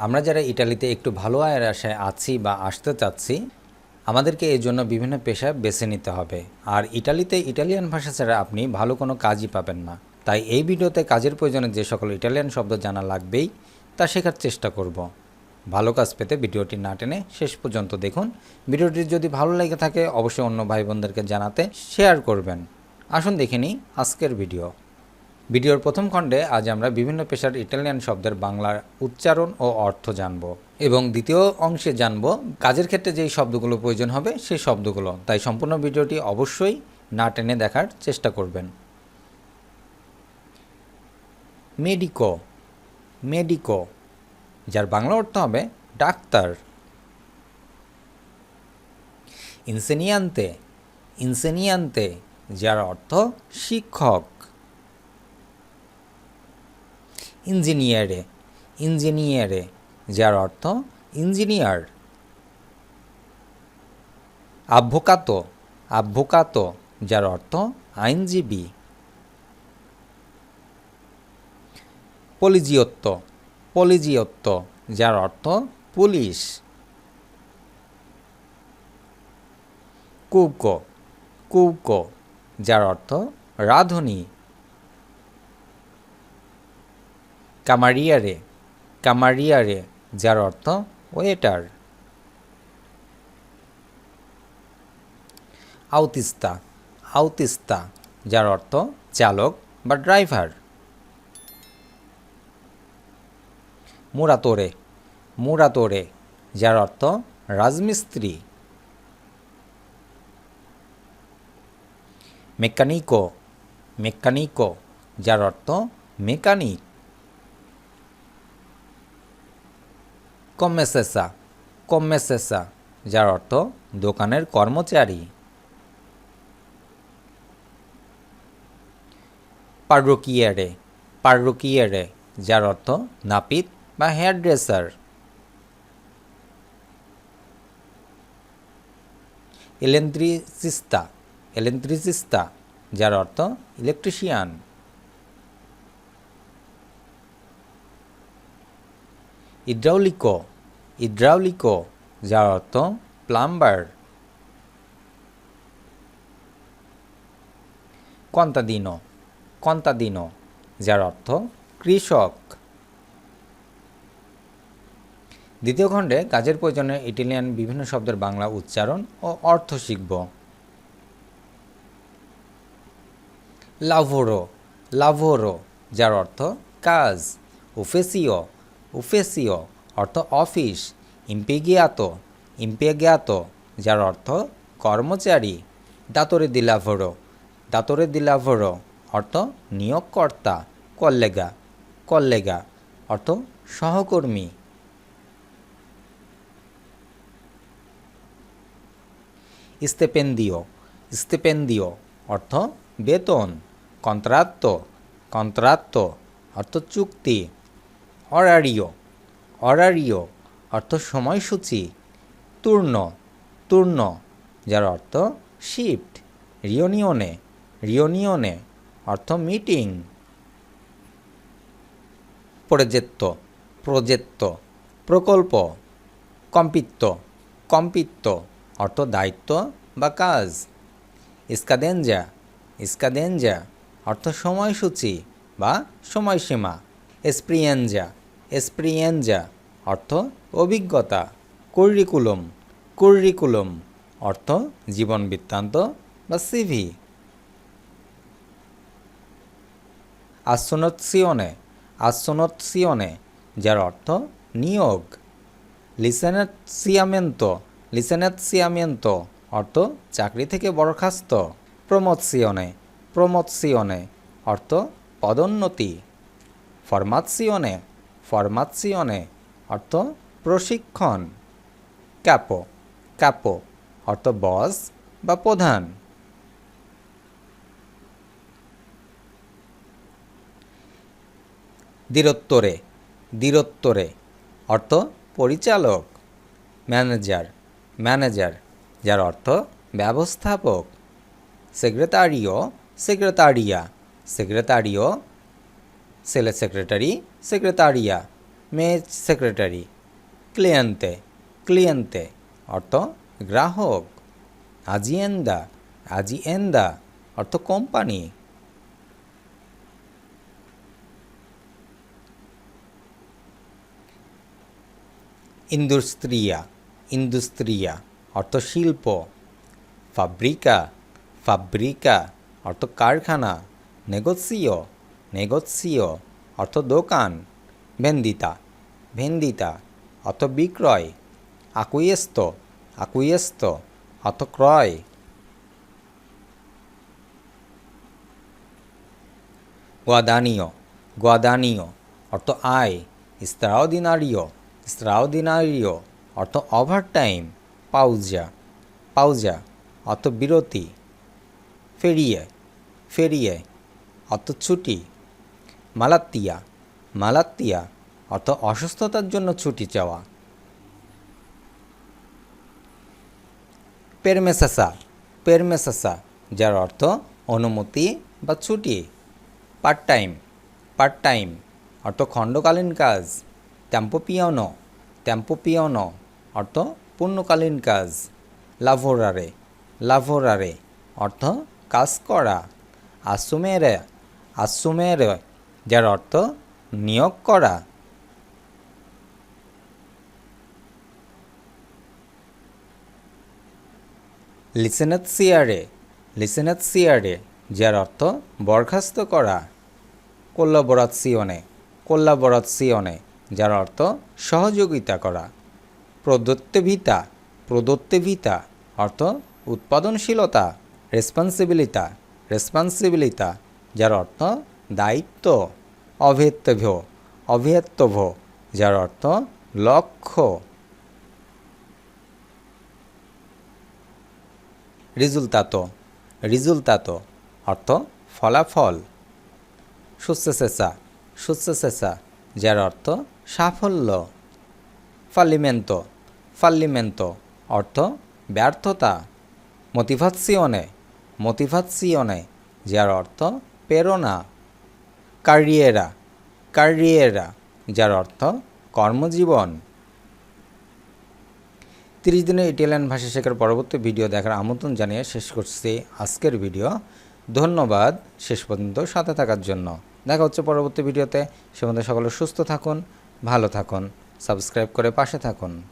আমরা যারা ইটালিতে একটু ভালো আয়ের আশায় আছি বা আসতে চাচ্ছি, আমাদেরকে এই জন্য বিভিন্ন পেশা বেছে নিতে হবে। আর ইটালিতে ইটালিয়ান ভাষা ছাড়া আপনি ভালো কোনো কাজই পাবেন না। তাই এই ভিডিওতে কাজের প্রয়োজনে যে সকল ইটালিয়ান শব্দ জানা লাগবেই তা শেখার চেষ্টা করব। ভালো কাজ পেতে ভিডিওটি না টেনে শেষ পর্যন্ত দেখুন। ভিডিওটি যদি ভালো লেগে থাকে অবশ্যই অন্য ভাই বোনদেরকে জানাতে শেয়ার করবেন। আসুন দেখে নিই আজকের ভিডিওর প্রথম খণ্ডে আজ আমরা বিভিন্ন পেশার ইটালিয়ান শব্দের বাংলা উচ্চারণ ও অর্থ জানব এবং দ্বিতীয় অংশে জানব কাজের ক্ষেত্রে যেই শব্দগুলো প্রয়োজন হবে সেই শব্দগুলো। তাই সম্পূর্ণ ভিডিওটি অবশ্যই না টেনে দেখার চেষ্টা করবেন। মেডিকো, মেডিকো যার বাংলা অর্থ হবে ডাক্তার। ইনসেনিয়ান্তে, ইনসেনিয়ান্তে যার অর্থ শিক্ষক। ইঞ্জিনিয়ারে, ইঞ্জিনিয়ারে যার অর্থ ইঞ্জিনিয়ার। আভোকাতো, আভোকাতো যার অর্থ আইনজীবী। পলিজিয়ত্ত, পলিজিয়ত্ত যার অর্থ পুলিশ। কুকো, কুকো যার অর্থ রাঁধুনি। কামারিয়ারে, কামারিয়ারে যার অর্থ ওয়েটার। আউতিস্তা, আউতিস্তা যার অর্থ চালক বা ড্রাইভার। মুরাতোরে, মুরাতোরে যার অর্থ রাজমিস্ত্রি। মেকানিকো, মেকানিকো যার অর্থ মেকানিক। কম্মেসেসা, কম্মেসেসা যার অর্থ দোকানের কর্মচারী। পাররোকিয়ারে, পাররোকিয়ারে যার অর্থ নাপিত বা হেয়ার ড্রেসার। ইলেকট্রিসিস্তা, ইলেকট্রিসিস্তা যার অর্থ ইলেকট্রিশিয়ান। ইড্রাউলিকো, ইড্রাউলিকো যার অর্থ প্লাম্বার। কন্তাদিনো, কন্তাদিনো যার অর্থ কৃষক। দ্বিতীয় খণ্ডে কাজের প্রয়োজনে ইটালিয়ান বিভিন্ন শব্দের বাংলা উচ্চারণ ও অর্থ শিখব। লাভোরো, লাভোরো যার অর্থ কাজ। উফেসিও, উফেসিও অর্থ অফিস। ইম্পেগিয়াতো, ইম্পেগিয়াতো যার অর্থ কর্মচারী। দাতরে দি লাভোরো, দাতরে দি লাভোরো অর্থ নিয়োগকর্তা। কল্লেগা, কল্লেগা অর্থ সহকর্মী। স্তেপেন্দিও, স্তেপেন্দিও অর্থ বেতন। কন্ত্রাত্তো, কন্ত্রাত্তো অর্থ চুক্তি। অরারিও, অরারিও অর্থ সময়সূচি। তুর্ন, তুর্ন যার অর্থ শিফট। রিওনিয়নে, রিওনিয়নে অর্থ মিটিং। প্রজেত্তো, প্রজেত্তো প্রকল্প। কম্পিত্ত, কম্পিত্ত অর্থ দায়িত্ব বা কাজ। স্কাদেঞ্জা, স্কাদেঞ্জা অর্থ সময়সূচি বা সময়সীমা। এসপ্রিয়েঞ্জা, এসপ্রিয়েঞ্জা অর্থ অভিজ্ঞতা। কুর্রিকুলম, কুর্রিকুলম অর্থ জীবন বৃত্তান্ত বা সিভি। আসোনোৎসিওনে, আসোনোৎসিওনে যার অর্থ নিয়োগ। লিসেনেৎসিয়ামেন্তো, লিসেনেৎসিয়ামেন্তো অর্থ চাকরি থেকে বরখাস্ত। প্রমোৎসিওনে, প্রমোৎসিওনে অর্থ পদোন্নতি। ফরমাৎসিওনে, ফরমাৎসিওনে অর্থ প্রশিক্ষণ। ক্যাপো, ক্যাপো অর্থ বস বা প্রধান। দিরোত্তরে, দিরোত্তরে অর্থ পরিচালক। ম্যানেজার, ম্যানেজার যার অর্থ ব্যবস্থাপক। সেক্রেটারিও, সেক্রেটারিয়া, সেক্রেটারিও ছেলে সেক্রেটারি, সেক্রেটারিয়া মেয়ে সেক্রেটারি। ক্লিয়েন্তে, ক্লিয়েন্তে অর্থ গ্রাহক। আজিয়েন্দা, আজিয়েন্দা অর্থ কোম্পানি। ইন্ডুস্ট্রিয়া, ইন্ডুস্ট্রিয়া অর্থ শিল্প। ফাব্রিকা, ফাব্রিকা অর্থ কারখানা। নেগোসিও, নেগোসিও অর্থ দোকান। ভেন্দিতা, ভেন্দিতা অর্থ বিক্রয়। আকুইয়েস্তো, আকুইয়েস্তো অর্থ ক্রয়। গুয়াদানিও, গুয়াদানিও অর্থ আয়। স্ত্রাউদিনারিও, স্ত্রাউদিনারিও অর্থ ওভারটাইম। পাউজা, পাউজা অর্থ বিরতি। ফেরিয়ে, ফেরিয়ে অর্থ ছুটি। মালাত্তিয়া, মালাত্তিয়া অর্থ অসুস্থতার জন্য ছুটি চাওয়া। পেরমেসাসা, পেরমেসাসা যার অর্থ অনুমতি বা ছুটি। পার্ট টাইম, পার্ট টাইম অর্থ খণ্ডকালীন কাজ। টেম্পো পিয়ানো, টেম্পো পিয়ানো অর্থ পূর্ণকালীন কাজ। লাভোরারে, লাভোরারে অর্থ কাজ করা। আসুমেরে, আসুমেরে যার অর্থ নিয়োগ করা। লিসেনেৎসিয়ারে, লিসেনেৎসিয়ারে যার অর্থ বরখাস্ত করা। কোল্লাবোরাৎসিওনে, কোল্লাবোরাৎসিওনে যার অর্থ সহযোগিতা করা। প্রদত্তেভিতা, প্রদত্তেভিতা অর্থ উৎপাদনশীলতা। রেসপন্সিবিলিতা, রেসপন্সিবিলিতা যার অর্থ দায়িত্ব। অভেত্তভ্য, অভেত্তভ্য যার অর্থ লক্ষ্য। রিজুলতাতো, রিজুলতাতো অর্থ ফলাফল। সুসেসেসা, সুসেসেসা যার অর্থ সাফল্য। ফাল্লিমেন্তো, ফাল্লিমেন্তো অর্থ ব্যর্থতা। মোটিভাৎসিওনে, মোটিভাৎসিওনে যার অর্থ প্রেরণা। কারিয়েরা, কারিয়েরা যার অর্থ কর্মজীবন। 30 দিনের ইটালিয়ান ভাষা শেখার পরবর্তী ভিডিও দেখার আমন্ত্রণ জানিয়ে শেষ করছি আজকের ভিডিও। ধন্যবাদ শেষ পর্যন্ত সাথে থাকার জন্য। দেখা হচ্ছে পরবর্তী ভিডিওতে। সে মধ্যে সকলে সুস্থ থাকুন, ভালো থাকুন, সাবস্ক্রাইব করে পাশে থাকুন।